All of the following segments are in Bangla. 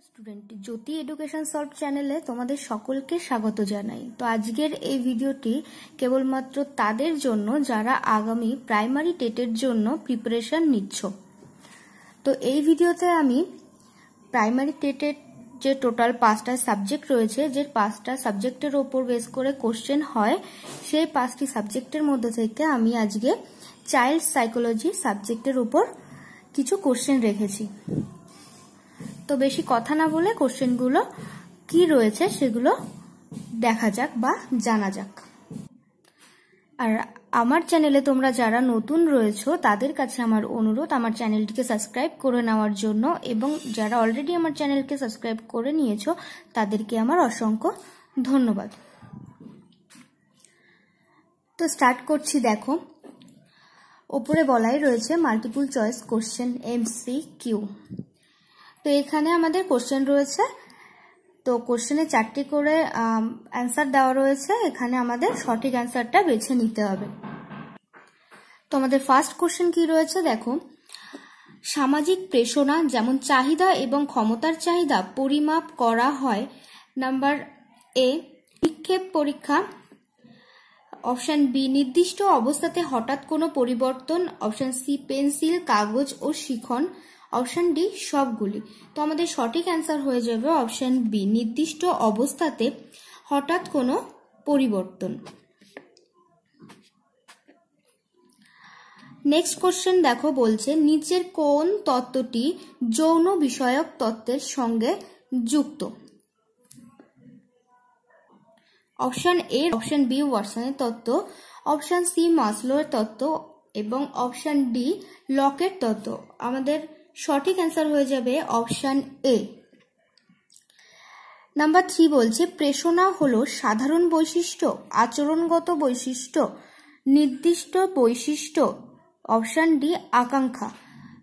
স্টুডেন্ট জ্যোতি এডুকেশন সলভ চ্যানেলে তোমাদের সকলকে স্বাগত জানাই। তো আজকের এই ভিডিওটি কেবলমাত্র তাদের জন্য যারা আগামী প্রাইমারি টেটের জন্য প্রিপারেশন নিচ্ছ। তো এই ভিডিওতে আমি প্রাইমারি টেটের যে টোটাল 5টা সাবজেক্ট রয়েছে, যে 5টা সাবজেক্টের ওপর বেস করে কোশ্চেন হয়, সেই 5টি সাবজেক্টের মধ্যে থেকে আমি আজকে চাইল্ড সাইকোলজি সাবজেক্টের উপর কিছু কোশ্চেন রেখেছি। তো বেশি কথা না বলে কোশ্চেনগুলো কি রয়েছে সেগুলো দেখা যাক বা জানা যাক। আর আমার চ্যানেলে তোমরা যারা নতুন রয়েছো তাদের কাছে আমার অনুরোধ আমার চ্যানেলটিকে সাবস্ক্রাইব করে নেওয়ার জন্য, এবং যারা অলরেডি আমার চ্যানেলকে সাবস্ক্রাইব করে নিয়েছো তাদেরকে আমার অসংখ্য ধন্যবাদ। তো স্টার্ট করছি। দেখো, ওপরে বলাই রয়েছে মাল্টিপল চয়েস কোশ্চেন MCQ। তো এখানে আমাদের কোশ্চেন রয়েছে, তো কোশ্চেনে 4টি করে অ্যান্সার দেওয়া রয়েছে। এখানে আমাদের সঠিক অ্যান্সারটা বেছে নিতে হবে। তো আমাদের ফার্স্ট কোশ্চেন কি রয়েছে দেখো, সামাজিক প্রেরণা যেমন চাহিদা এবং ক্ষমতার চাহিদা পরিমাপ করা হয়। নাম্বার A নিক্ষেপ পরীক্ষা, অপশন B নির্দিষ্ট অবস্থাতে হঠাৎ কোনো পরিবর্তন, অপশন C পেন্সিল, কাগজ ও শিখন, অপশন ডি সবগুলি। তো আমাদের সঠিক অ্যান্সার হয়ে যাবে অপশন বি নির্দিষ্ট অবস্থাতে হঠাৎ কোনো পরিবর্তন। নেক্সট কোশ্চেন দেখো, বলছে নিচের কোন তত্ত্বটি যৌন বিষয়ক তত্ত্বের সঙ্গে যুক্ত? অপশন এ অপশন বি ওয়াটসনের তত্ত্ব, অপশন সি মাসলোর তত্ত্ব এবং অপশন ডি লকের তত্ত্ব। আমাদের সঠিক অ্যান্সার হয়ে যাবে অপশন এ। নাম্বার 3 বলছে প্রেরণা হলো সাধারণ বৈশিষ্ট্য, আচরণগত বৈশিষ্ট্য, নির্দিষ্ট বৈশিষ্ট্য, অপশন ডি আকাঙ্ক্ষা।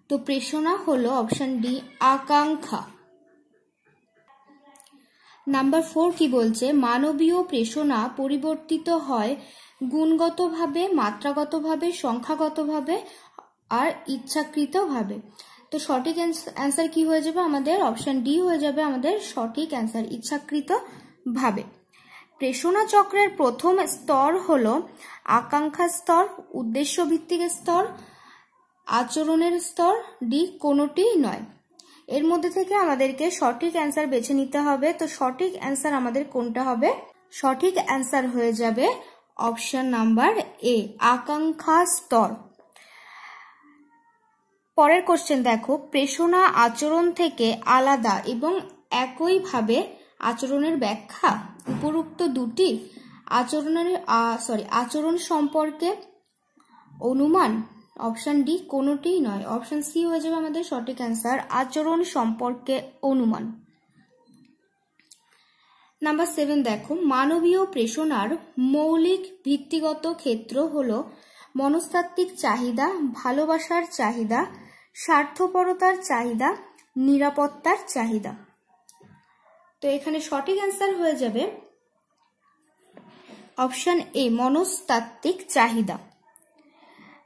তো প্রেরণা হলো অপশন ডি আকাঙ্ক্ষা। নাম্বার 4 কি বলছে মানবীয় প্রেরণা পরিবর্তিত হয় গুণগতভাবে, মাত্রাগতভাবে, সংখ্যাগতভাবে আর ইচ্ছাকৃতভাবে। তো সঠিক অ্যান্সার কি হয়ে যাবে আমাদের অপশন ডি হয়ে যাবে আমাদের সঠিক অ্যান্সার, ইচ্ছাকৃতভাবে। প্রেরণা চক্রের প্রথম স্তর হলো আকাঙ্ক্ষা স্তর, উদ্দেশ্য ভিত্তিক স্তর, আচরণের স্তর, ডি কোনোটি নয়। এর মধ্যে থেকে আমাদেরকে সঠিক অ্যান্সার বেছে নিতে হবে। তো সঠিক অ্যান্সার আমাদের কোনটা হবে? সঠিক অ্যান্সার হয়ে যাবে অপশন নাম্বার এ আকাঙ্ক্ষা স্তর। পরের কোশ্চেন দেখো, প্রেরণা আচরণ থেকে আলাদা এবং একইভাবে আচরণের ব্যাখ্যা। উপরোক্ত দুটি আচরণ সম্পর্কে অনুমান, অপশন ডি কোনোটি নয়। অপশন সি হয়ে যাবে আমাদের সঠিক অ্যান্সার, আচরণ সম্পর্কে অনুমান। নাম্বার 7 দেখো, মানবীয় প্রেরণার মৌলিক ভিত্তিগত ক্ষেত্র হলো মনস্তাত্ত্বিক চাহিদা, ভালোবাসার চাহিদা, স্বার্থপরতার চাহিদা, নিরাপত্তার চাহিদা। তো এখানে সঠিক অ্যান্সার হয়ে যাবে অপশন এ মনস্তাত্ত্বিক চাহিদা।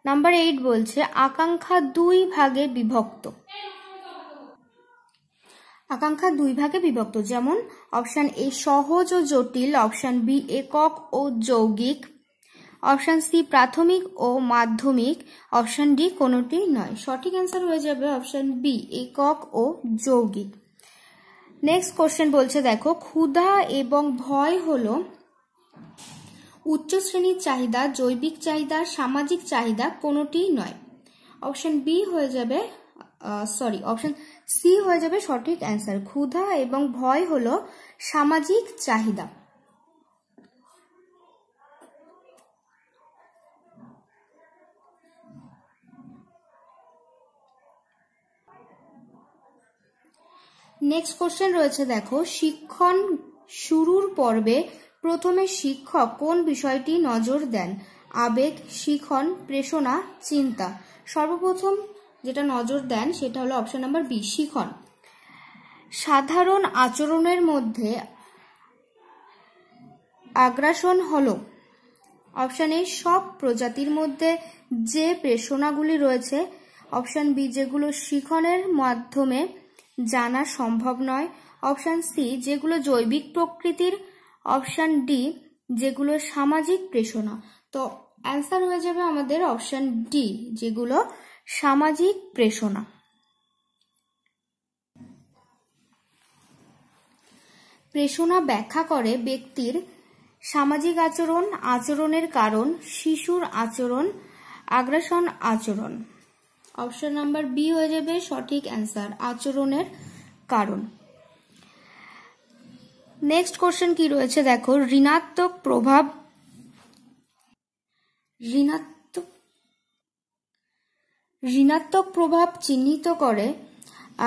নাম্বার 8 বলছে আকাঙ্ক্ষা 2 ভাগে বিভক্ত। আকাঙ্ক্ষা 2 ভাগে বিভক্ত, যেমন অপশন এ সহজ ও জটিল, অপশন বি একক ও যৌগিক, অপশন সি প্রাথমিক ও মাধ্যমিক, অপশন ডি কোনোটি নয়। সঠিক অ্যান্সার হয়ে যাবে অপশন বি একক ও যৌগিক। নেক্সট কোশ্চেন বলছে দেখো, ক্ষুধা এবং ভয় হলো উচ্চ শ্রেণীর চাহিদা, জৈবিক চাহিদা, সামাজিক চাহিদা, কোনোটি নয়। অপশন বি হয়ে যাবে অপশন সি হয়ে যাবে সঠিক অ্যান্সার, ক্ষুধা এবং ভয় হলো সামাজিক চাহিদা। নেক্সট কোশ্চেন রয়েছে দেখো, শিক্ষণ শুরুর পর্বে প্রথমে শিক্ষক কোন বিষয়টি নজর দেন? আবেগ, শিখন, প্রেরণা, চিন্তা। সর্বপ্রথম যেটা নজর দেন সেটা হলো অপশন নাম্বার বি শিখন। সাধারণ আচরণের মধ্যে আগ্রাসন হলো অপশন এ সব প্রজাতির মধ্যে যে প্রেরণাগুলি রয়েছে, অপশন বি যেগুলো শিখনের মাধ্যমে জানা সম্ভব নয়। অপশন সি যেগুলো জৈবিক প্রকৃতির। অপশন ডি যেগুলো সামাজিক প্রেষণা। তো অ্যান্সার হয়ে যাবে আমাদের অপশন ডি যেগুলো সামাজিক প্রেষণা। প্রেষণা ব্যাখ্যা করে ব্যক্তির সামাজিক আচরণ, আচরণের কারণ, শিশুর আচরণ, আগ্রাসন আচরণ। অপশন নাম্বার বি হয়ে যাবে সঠিক অ্যান্সার, আচরণের কারণ। নেক্সট কোশ্চেন কি রয়েছে দেখো, ঋণাত্মক প্রভাব চিহ্নিত করে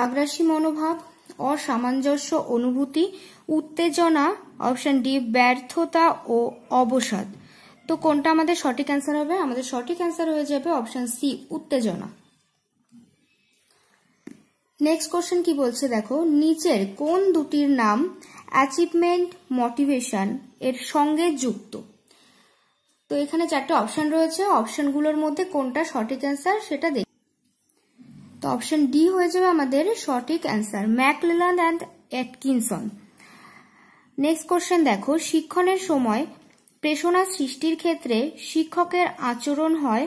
আগ্রাসী মনোভাব, অসামঞ্জস্য অনুভূতি, উত্তেজনা। অপশন ডি ব্যর্থতা ও অবসাদ। তো কোনটা আমাদের সঠিক অ্যান্সার হবে? আমাদের সঠিক অ্যান্সার হয়ে যাবে অপশন সি উত্তেজনা। নেক্সট কোশ্চেন কি বলছে দেখো, নিচের কোন দুটির নাম অ্যাচিভমেন্ট মোটিভেশন এর সঙ্গে যুক্ত? তো এখানে চারটে অপশন রয়েছে, অপশনগুলোর মধ্যে কোনটা সঠিক অ্যান্সার সেটা দেখি। তো অপশন ডি হয়ে যাবে আমাদের সঠিক answer, McClelland and Atkinson. Next question দেখো, শিক্ষণের সময় প্রেষণা সৃষ্টির ক্ষেত্রে শিক্ষকের আচরণ হয়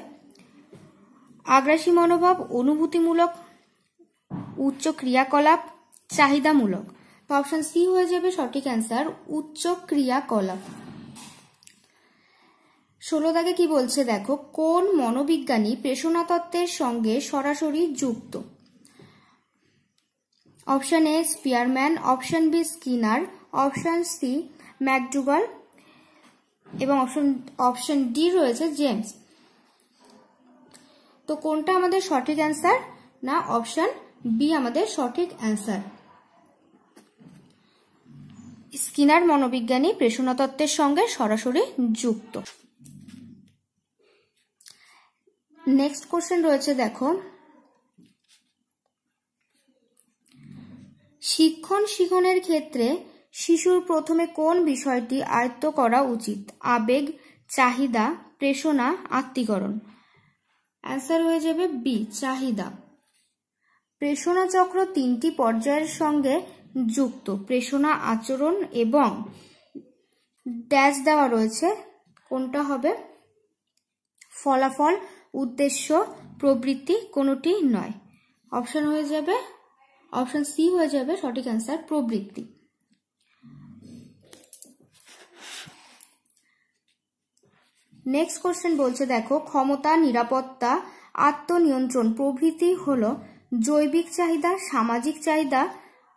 আগ্রাসী মনোভাব, অনুভূতিমূলক, উচ্চ ক্রিয়াকলাপ, চাহিদামূলক। তো অপশন সি হয়ে যাবে সঠিক অ্যান্সার, উচ্চ ক্রিয়াকলাপ। 16 দাগে কি বলছে দেখো, কোন মনোবিজ্ঞানী প্রেষণা তত্ত্বের সঙ্গে সরাসরি যুক্ত? Option A Spearman, option B Skinner, option C McDougall এবং অপশন ডি রয়েছে জেমস। তো কোনটা আমাদের সঠিক অ্যান্সার? না, অপশন বি আমাদের সঠিক অ্যান্সার। স্কিনার মনোবিজ্ঞানী প্রেষণা তত্ত্বের সঙ্গে সরাসরি যুক্ত। নেক্সট কোশ্চেন রয়েছে দেখো, শিক্ষণের ক্ষেত্রে শিশুর প্রথমে কোন বিষয়টি আয়ত্ত করা উচিত? আবেগ, চাহিদা, প্রেষণা, আত্মীকরণ। অ্যান্সার হয়ে যাবে বি চাহিদা। প্রেষণা চক্র 3টি পর্যায়ের সঙ্গে যুক্ত, প্রেষণা, আচরণ এবং ড্যাশ দেওয়া রয়েছে, কোনটা হবে? ফলাফল, উদ্দেশ্য, প্রবৃত্তি, কোনোটি নয়। অপশন হয়ে যাবে অপশন সি হয়ে যাবে সঠিক অ্যান্সার, প্রবৃত্তি। নেক্সট কোশ্চেন বলছে দেখো, ক্ষমতা, নিরাপত্তা, আত্মনিয়ন্ত্রণ প্রভৃতি হলো জৈবিক চাহিদা, সামাজিক চাহিদা,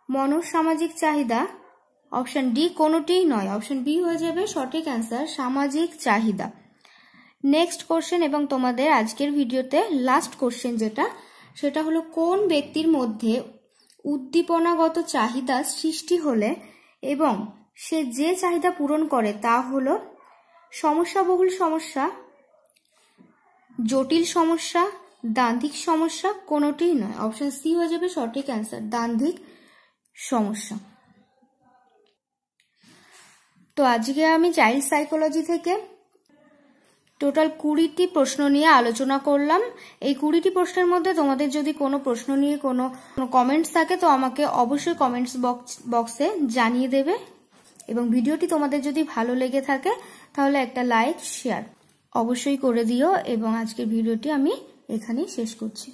মনসামাজিক চাহিদা। অপশন ডি কোনোটি নয়, অপশন বি হয়ে যাবে সঠিক অ্যান্সার, সামাজিক চাহিদা। নেক্সট কোশ্চেন এবং তোমাদের আজকের ভিডিওতে লাস্ট কোশ্চেন যেটা, সেটা হলো কোন ব্যক্তির মধ্যে উদ্দীপনাগত চাহিদা সৃষ্টি হলে এবং সে যে চাহিদা পূরণ করে তা হলো সমস্যাবহুল সমস্যা, জটিল সমস্যা, দ্বান্দ্বিক সমস্যা, কোনোটি নয়। অপশন সি হয়ে যাবে সঠিক অ্যান্সার, দ্বান্দ্বিক সমস্যা। তো আজকে আমি চাইল্ড সাইকোলজি থেকে টোটাল 20টি প্রশ্ন নিয়ে আলোচনা করলাম। এই 20টি প্রশ্নের মধ্যে তোমাদের যদি কোনো প্রশ্ন নিয়ে কোনো কমেন্টস থাকে তো আমাকে অবশ্যই কমেন্টস বক্সে জানিয়ে দেবে, এবং ভিডিওটি তোমাদের যদি ভালো লেগে থাকে তাহলে একটা লাইক শেয়ার অবশ্যই করে দিও, এবং আজকের ভিডিওটি আমি এখানেই শেষ করছি।